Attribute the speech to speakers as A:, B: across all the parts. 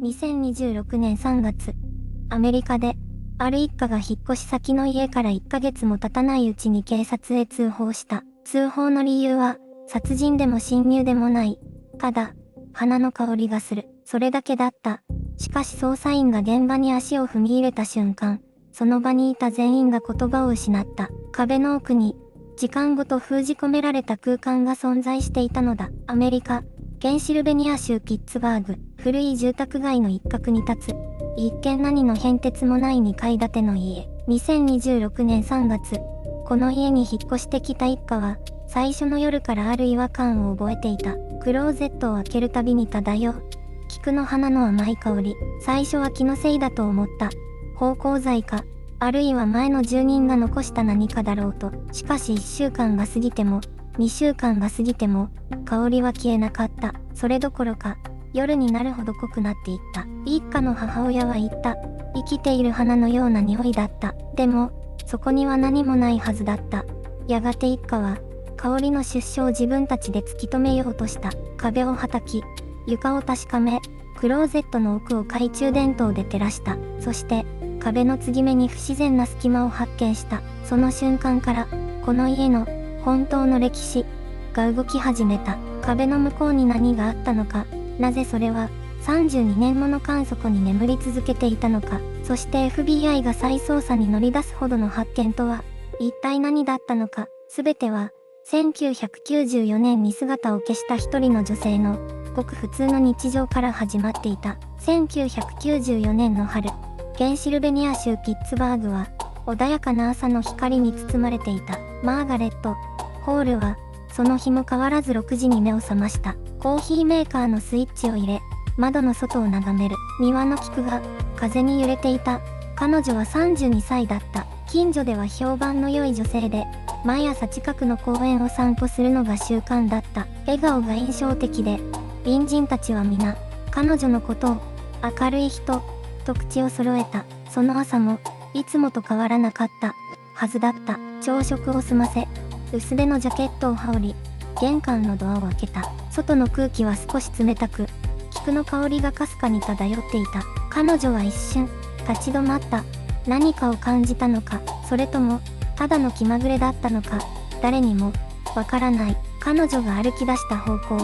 A: 2026年3月、アメリカで、ある一家が引っ越し先の家から1ヶ月も経たないうちに警察へ通報した。通報の理由は、殺人でも侵入でもない。ただ、花の香りがする。それだけだった。しかし捜査員が現場に足を踏み入れた瞬間、その場にいた全員が言葉を失った。壁の奥に、時間ごと封じ込められた空間が存在していたのだ。アメリカ、ペンシルベニア州ピッツバーグ、古い住宅街の一角に立つ。一見何の変哲もない2階建ての家。2026年3月、この家に引っ越してきた一家は、最初の夜からある違和感を覚えていた。クローゼットを開けるたびに漂う。菊の花の甘い香り。最初は気のせいだと思った。芳香剤か、あるいは前の住人が残した何かだろうと。しかし1週間が過ぎても、2週間が過ぎても、香りは消えなかった。それどころか、夜になるほど濃くなっていった。一家の母親は言った。生きている花のような匂いだった。でも、そこには何もないはずだった。やがて一家は、香りの出所を自分たちで突き止めようとした。壁をはたき、床を確かめ、クローゼットの奥を懐中電灯で照らした。そして、壁の継ぎ目に不自然な隙間を発見した。その瞬間から、この家の、本当の歴史、が動き始めた。壁の向こうに何があったのか、なぜそれは、32年もの間底に眠り続けていたのか、そして FBI が再捜査に乗り出すほどの発見とは、一体何だったのか、すべては、1994年に姿を消した一人の女性の、ごく普通の日常から始まっていた。1994年の春、ペンシルベニア州ピッツバーグは、穏やかな朝の光に包まれていた。マーガレット・ホールは、その日も変わらず6時に目を覚ました。コーヒーメーカーのスイッチを入れ、窓の外を眺める。庭の菊が、風に揺れていた。彼女は32歳だった。近所では評判の良い女性で、毎朝近くの公園を散歩するのが習慣だった。笑顔が印象的で、隣人たちは皆、彼女のことを、明るい人、と口を揃えた。その朝も、いつもと変わらなかった、はずだった。朝食を済ませ、薄手のジャケットを羽織り、玄関のドアを開けた。外の空気は少し冷たく、菊の香りがかすかに漂っていた。彼女は一瞬、立ち止まった。何かを感じたのか、それとも、ただの気まぐれだったのか、誰にも、わからない。彼女が歩き出した方向を、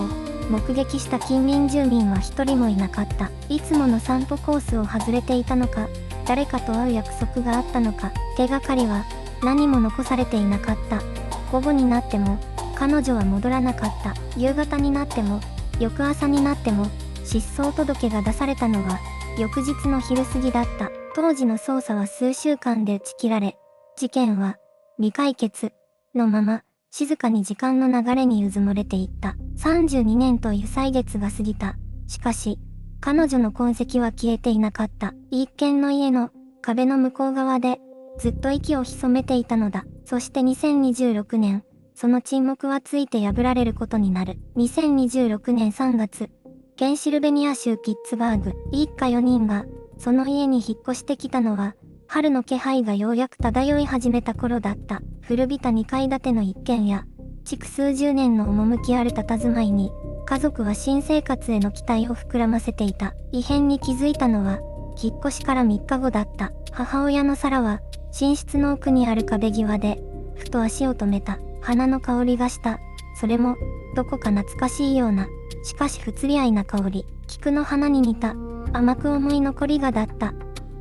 A: 目撃した近隣住民は一人もいなかった。いつもの散歩コースを外れていたのか、誰かと会う約束があったのか、手がかりは、何も残されていなかった。午後になっても、彼女は戻らなかった。夕方になっても、翌朝になっても、失踪届が出されたのは、翌日の昼過ぎだった。当時の捜査は数週間で打ち切られ、事件は未解決のまま静かに時間の流れにうずもれていった。32年という歳月が過ぎた。しかし、彼女の痕跡は消えていなかった。一軒の家の壁の向こう側でずっと息を潜めていたのだ。そして2026年、その沈黙はついて破られることになる。2026年3月、ペンシルベニア州ピッツバーグ、一家4人が、その家に引っ越してきたのは、春の気配がようやく漂い始めた頃だった。古びた2階建ての一軒家、築数十年の趣ある佇まいに、家族は新生活への期待を膨らませていた。異変に気づいたのは、引っ越しから3日後だった。母親のサラは、寝室の奥にある壁際で、ふと足を止めた。花の香りがした。それも、どこか懐かしいような、しかし不釣り合いな香り。菊の花に似た、甘く思い残りがだった。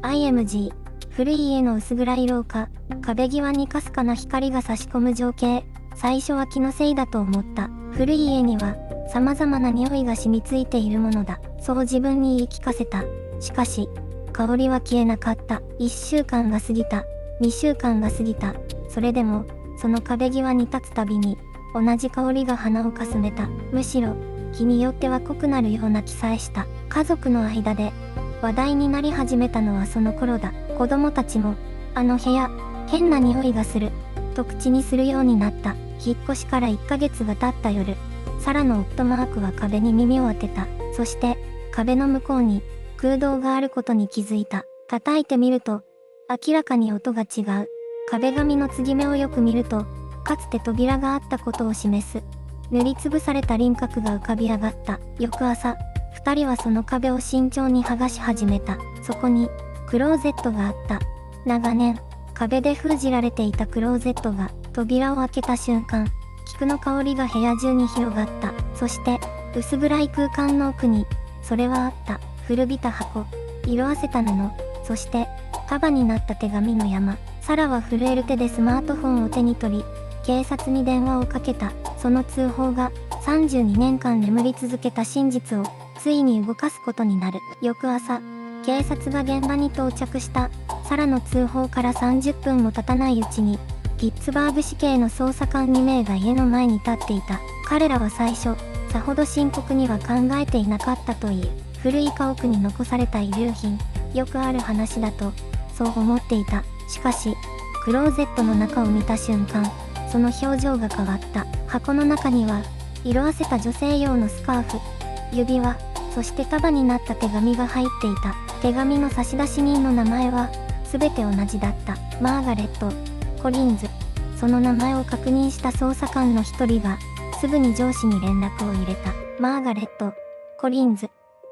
A: IMG、古い家の薄暗い廊下、壁際にかすかな光が差し込む情景。最初は気のせいだと思った。古い家には、様々な匂いが染みついているものだ。そう自分に言い聞かせた。しかし、香りは消えなかった。1週間が過ぎた。2週間が過ぎた。それでも、その壁際に立つたびに、同じ香りが鼻をかすめた。むしろ、日によっては濃くなるような気さえした。家族の間で、話題になり始めたのはその頃だ。子供たちも、あの部屋、変な匂いがする、と口にするようになった。引っ越しから1ヶ月が経った夜、サラの夫マークは壁に耳を当てた。そして、壁の向こうに、空洞があることに気づいた。叩いてみると、明らかに音が違う。壁紙の継ぎ目をよく見ると、かつて扉があったことを示す。塗りつぶされた輪郭が浮かび上がった。翌朝、二人はその壁を慎重に剥がし始めた。そこに、クローゼットがあった。長年、壁で封じられていたクローゼットが、扉を開けた瞬間、菊の香りが部屋中に広がった。そして、薄暗い空間の奥に、それはあった。古びた箱、色あせた布、そして、束になった手紙の山。サラは震える手でスマートフォンを手に取り、警察に電話をかけた。その通報が、32年間眠り続けた真実を、ついに動かすことになる。翌朝、警察が現場に到着した。サラの通報から30分も経たないうちに、ピッツバーグ市警の捜査官2名が家の前に立っていた。彼らは最初、さほど深刻には考えていなかったという。古い家屋に残された遺留品、よくある話だと、そう思っていた。しかし、クローゼットの中を見た瞬間、その表情が変わった。箱の中には、色あせた女性用のスカーフ、指輪、そして束になった手紙が入っていた。手紙の差出人の名前は、すべて同じだった。マーガレット・コリンズ。その名前を確認した捜査官の一人が、すぐに上司に連絡を入れた。マーガレット・コリンズ。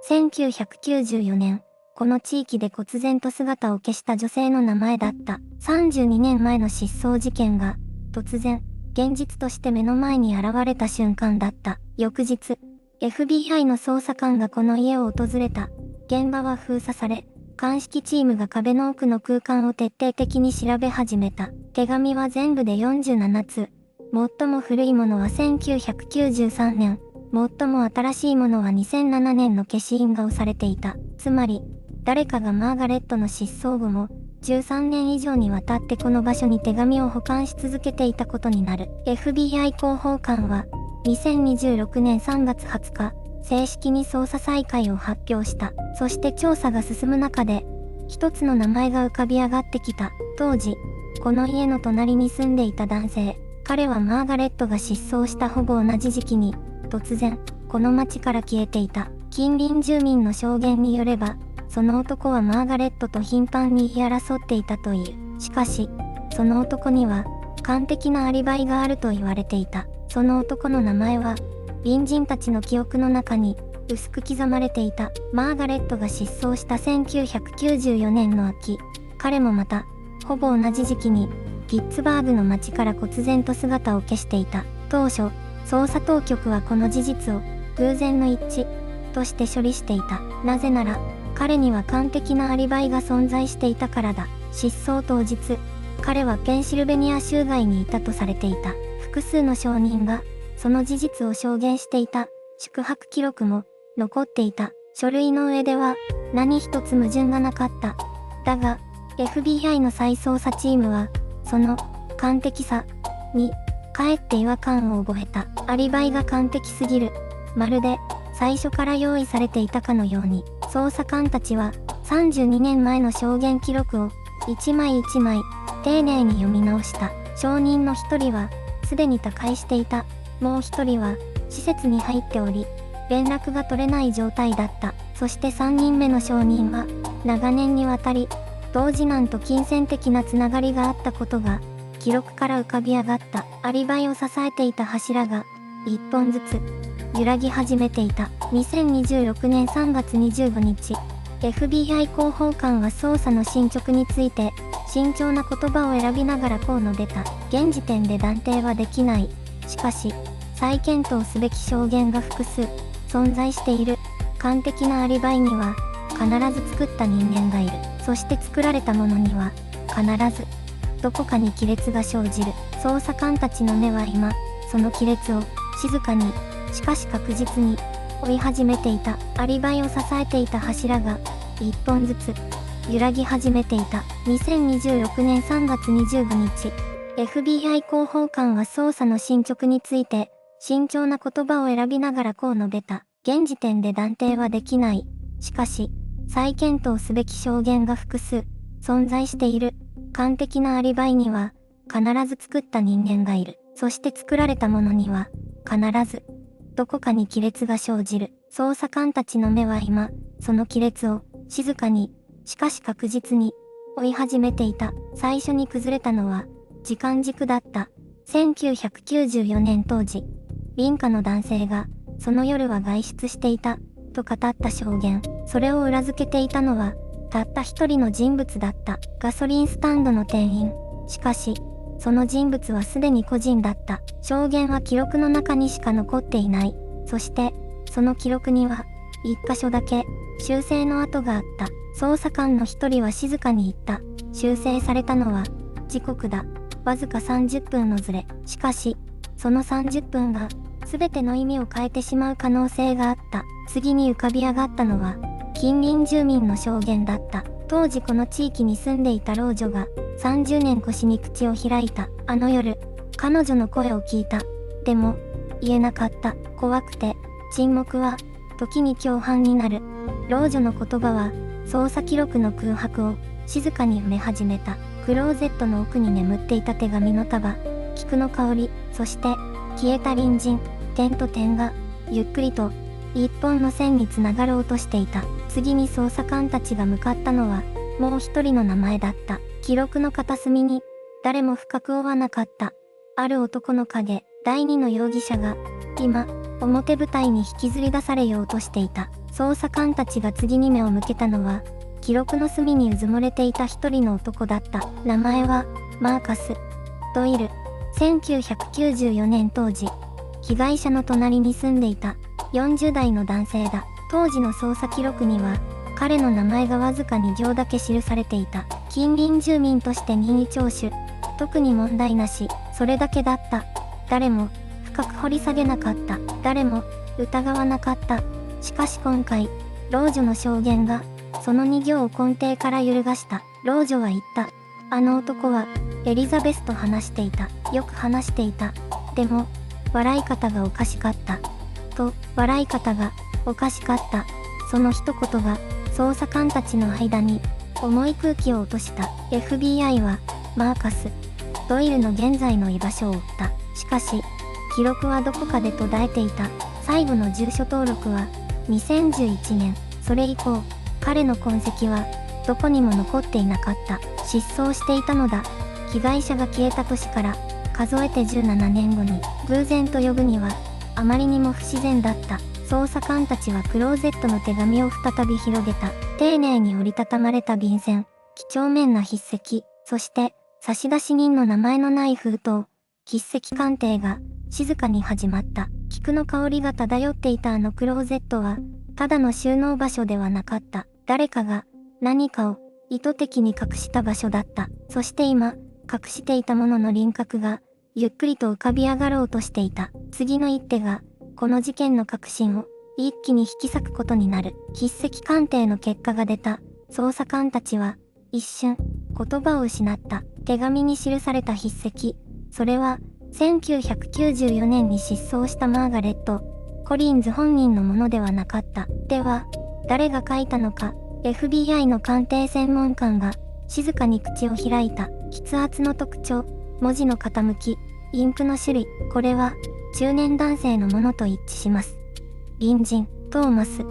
A: 1994年、この地域で忽然と姿を消した女性の名前だった。32年前の失踪事件が、突然、現実として目の前に現れた瞬間だった。翌日、FBI の捜査官がこの家を訪れた。現場は封鎖され、鑑識チームが壁の奥の空間を徹底的に調べ始めた。手紙は全部で47通。最も古いものは1993年。最も新しいものは2007年の消印が押されていた。つまり、誰かがマーガレットの失踪後も、13年以上にわたってこの場所に手紙を保管し続けていたことになる。FBI 広報官は、2026年3月20日、正式に捜査再開を発表した。そして調査が進む中で、一つの名前が浮かび上がってきた。当時、この家の隣に住んでいた男性。彼はマーガレットが失踪したほぼ同じ時期に、突然、この町から消えていた。近隣住民の証言によれば、その男はマーガレットと頻繁に言い争っていたという。しかし、その男には、完璧なアリバイがあると言われていた。その男の名前は、隣人たちの記憶の中に、薄く刻まれていた。マーガレットが失踪した1994年の秋、彼もまた、ほぼ同じ時期に、ピッツバーグの町から忽然と姿を消していた。当初、捜査当局はこの事実を、偶然の一致、として処理していた。なぜなら、彼には完璧なアリバイが存在していたからだ。失踪当日、彼はペンシルベニア州外にいたとされていた。複数の証人が、その事実を証言していた。宿泊記録も、残っていた。書類の上では、何一つ矛盾がなかった。だが、FBI の再捜査チームは、その、完璧さ、に、かえって違和感を覚えた。アリバイが完璧すぎる。まるで、最初から用意されていたかのように、捜査官たちは、32年前の証言記録を、一枚一枚、丁寧に読み直した。証人の一人は、すでに他界していた。もう一人は、施設に入っており、連絡が取れない状態だった。そして3人目の証人は、長年にわたり、同次男と金銭的なつながりがあったことが、記録から浮かび上がった。アリバイを支えていた柱が、一本ずつ、揺らぎ始めていた。2026年3月25日、FBI 広報官は捜査の進捗について、慎重な言葉を選びながらこう述べた。現時点で断定はできない。しかし、再検討すべき証言が複数、存在している。完璧なアリバイには、必ず作った人間がいる。そして作られたものには、必ず、どこかに亀裂が生じる。捜査官たちの目は今、その亀裂を、静かに、しかし確実に、追い始めていた。アリバイを支えていた柱が、一本ずつ、揺らぎ始めていた。2026年3月25日、FBI 広報官は捜査の進捗について、慎重な言葉を選びながらこう述べた。現時点で断定はできない。しかし、再検討すべき証言が複数、存在している。完璧なアリバイには、必ず作った人間がいる。そして作られたものには、必ず、どこかに亀裂が生じる。捜査官たちの目は今、その亀裂を、静かに、しかし確実に、追い始めていた。最初に崩れたのは、時間軸だった。1994年当時、隣家の男性が、その夜は外出していた。と語った証言。それを裏付けていたのは、たった一人の人物だった。ガソリンスタンドの店員。しかし、その人物はすでに個人だった。証言は記録の中にしか残っていない。そして、その記録には、一箇所だけ、修正の跡があった。捜査官の一人は静かに言った。修正されたのは、時刻だ。わずか30分のズレ。しかし、その30分が、全ての意味を変えてしまう可能性があった。次に浮かび上がったのは、近隣住民の証言だった。当時この地域に住んでいた老女が、30年越しに口を開いた。あの夜、彼女の声を聞いた。でも、言えなかった。怖くて、沈黙は、時に共犯になる。老女の言葉は、捜査記録の空白を、静かに埋め始めた。クローゼットの奥に眠っていた手紙の束、菊の香り、そして、消えた隣人、点と点が、ゆっくりと、一本の線につながろうとしていた。次に捜査官たちが向かったのは、もう一人の名前だった。記録の片隅に、誰も深く追わなかった。ある男の影、第二の容疑者が、今、表舞台に引きずり出されようとしていた。捜査官たちが次に目を向けたのは、記録の隅にうずもれていた一人の男だった。名前は、マーカス・ドイル。1994年当時、被害者の隣に住んでいた40代の男性だ。当時の捜査記録には、彼の名前がわずか2行だけ記されていた。近隣住民として任意聴取。特に問題なし。それだけだった。誰も、深く掘り下げなかった。誰も、疑わなかった。しかし今回、老女の証言が、その2行を根底から揺るがした。老女は言った。あの男は、エリザベスと話していた。よく話していた。でも、笑い方がおかしかった。と、笑い方が、おかしかった。その一言が、捜査官たちの間に、重い空気を落とした。FBI は、マーカス・ドイルの現在の居場所を追った。しかし、記録はどこかで途絶えていた。最後の住所登録は、2011年。それ以降、彼の痕跡は、どこにも残っていなかった。失踪していたのだ。被害者が消えた年から、数えて17年後に、偶然と呼ぶには、あまりにも不自然だった。捜査官たちはクローゼットの手紙を再び広げた。丁寧に折りたたまれた便箋、几帳面な筆跡、そして、差出人の名前のない封筒、筆跡鑑定が、静かに始まった。菊の香りが漂っていたあのクローゼットは、ただの収納場所ではなかった。誰かが、何かを、意図的に隠した場所だった。そして今、隠していたものの輪郭が、ゆっくりと浮かび上がろうとしていた。次の一手が、この事件の核心を、一気に引き裂くことになる。筆跡鑑定の結果が出た。捜査官たちは、一瞬、言葉を失った。手紙に記された筆跡。それは、1994年に失踪したマーガレット・コリンズ本人のものではなかった。では、誰が書いたのか、FBI の鑑定専門官が、静かに口を開いた。筆圧の特徴、文字の傾き、インクの種類、これは、中年男性のものと一致します。隣人、トーマス・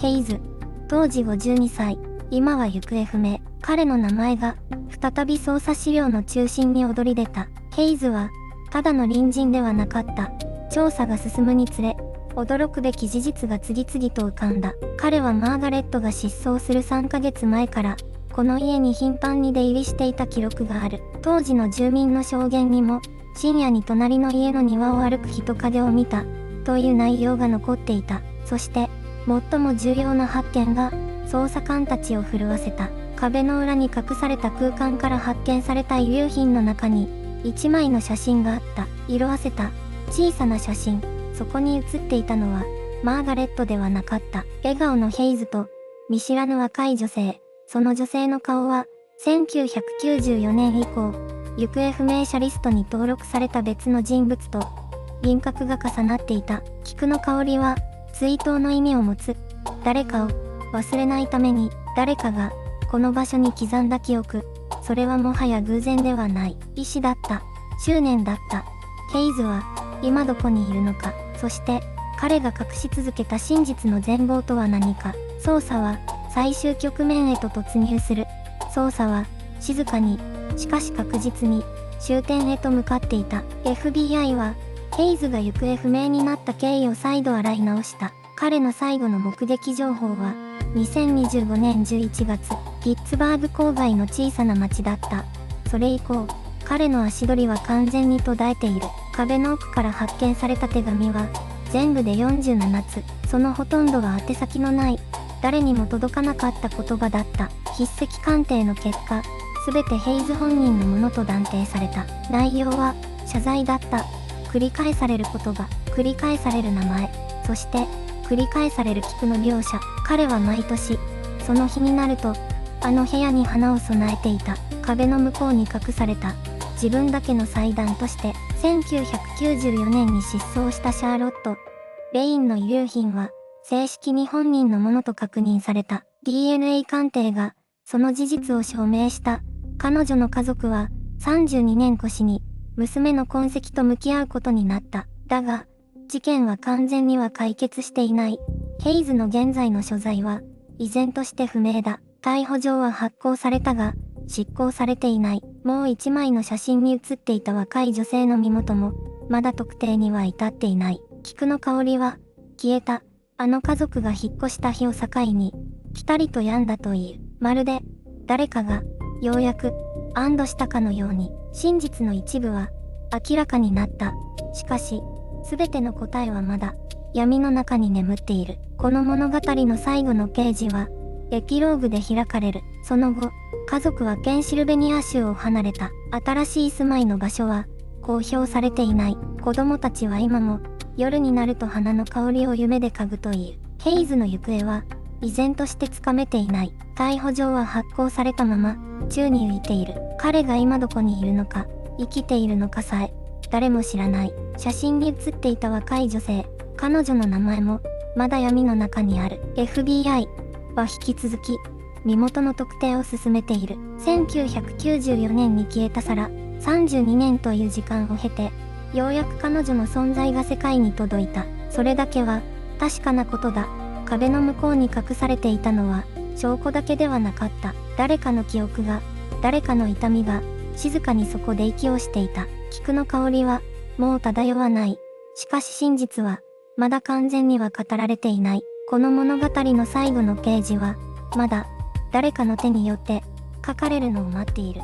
A: ヘイズ、当時52歳、今は行方不明。彼の名前が、再び捜査資料の中心に躍り出た。ヘイズは、ただの隣人ではなかった。調査が進むにつれ、驚くべき事実が次々と浮かんだ。彼はマーガレットが失踪する3ヶ月前から、この家に頻繁に出入りしていた記録がある。当時の住民の証言にも、深夜に隣の家の庭を歩く人影を見た、という内容が残っていた。そして、最も重要な発見が、捜査官たちを震わせた。壁の裏に隠された空間から発見された遺留品の中に、一枚の写真があった。色あせた、小さな写真。そこに写っていたのは、マーガレットではなかった。笑顔のヘイズと、見知らぬ若い女性。その女性の顔は、1994年以降、行方不明者リストに登録された別の人物と、輪郭が重なっていた。菊の香りは、追悼の意味を持つ。誰かを、忘れないために、誰かが、この場所に刻んだ記憶。それはもはや偶然ではない。意志だった。執念だった。ヘイズは、今どこにいるのか。そして、彼が隠し続けた真実の全貌とは何か。捜査は、最終局面へと突入する。捜査は、静かに、しかし確実に、終点へと向かっていた。FBI は、ヘイズが行方不明になった経緯を再度洗い直した。彼の最後の目撃情報は、2025年11月、ピッツバーグ郊外の小さな町だった。それ以降、彼の足取りは完全に途絶えている。壁の奥から発見された手紙は、全部で47つ。そのほとんどが宛先のない、誰にも届かなかった言葉だった。筆跡鑑定の結果、すべてヘイズ本人のものと断定された。内容は、謝罪だった。繰り返される言葉、繰り返される名前、そして、繰り返される菊の描写。彼は毎年、その日になると、あの部屋に花を備えていた。壁の向こうに隠された、自分だけの祭壇として、1994年に失踪したシャーロット・レインの遺留品は、正式に本人のものと確認された。DNA 鑑定が、その事実を証明した。彼女の家族は、32年越しに、娘の痕跡と向き合うことになった。だが、事件は完全には解決していない。ヘイズの現在の所在は、依然として不明だ。逮捕状は発行されたが、執行されていない。もう一枚の写真に写っていた若い女性の身元も、まだ特定には至っていない。菊の香りは、消えた。あの家族が引っ越した日を境に、ぴたりと止んだという。まるで、誰かが、ようやく、安堵したかのように、真実の一部は、明らかになった。しかし、すべての答えはまだ、闇の中に眠っている。この物語の最後のページは、エピローグで開かれる。その後、家族はペンシルベニア州を離れた。新しい住まいの場所は、公表されていない。子供たちは今も、夜になると花の香りを夢で嗅ぐという。ヘイズの行方は、依然としてつかめていない。逮捕状は発行されたまま、宙に浮いている。彼が今どこにいるのか、生きているのかさえ、誰も知らない。写真に写っていた若い女性、彼女の名前も、まだ闇の中にある。FBI は引き続き、身元の特定を進めている。1994年に消えたサラ、32年という時間を経て、ようやく彼女の存在が世界に届いた。それだけは、確かなことだ。壁の向こうに隠されていたのは、証拠だけではなかった。誰かの記憶が、誰かの痛みが、静かにそこで息をしていた。菊の香りは、もう漂わない。しかし真実は、まだ完全には語られていない。この物語の最後のページは、まだ、誰かの手によって、書かれるのを待っている。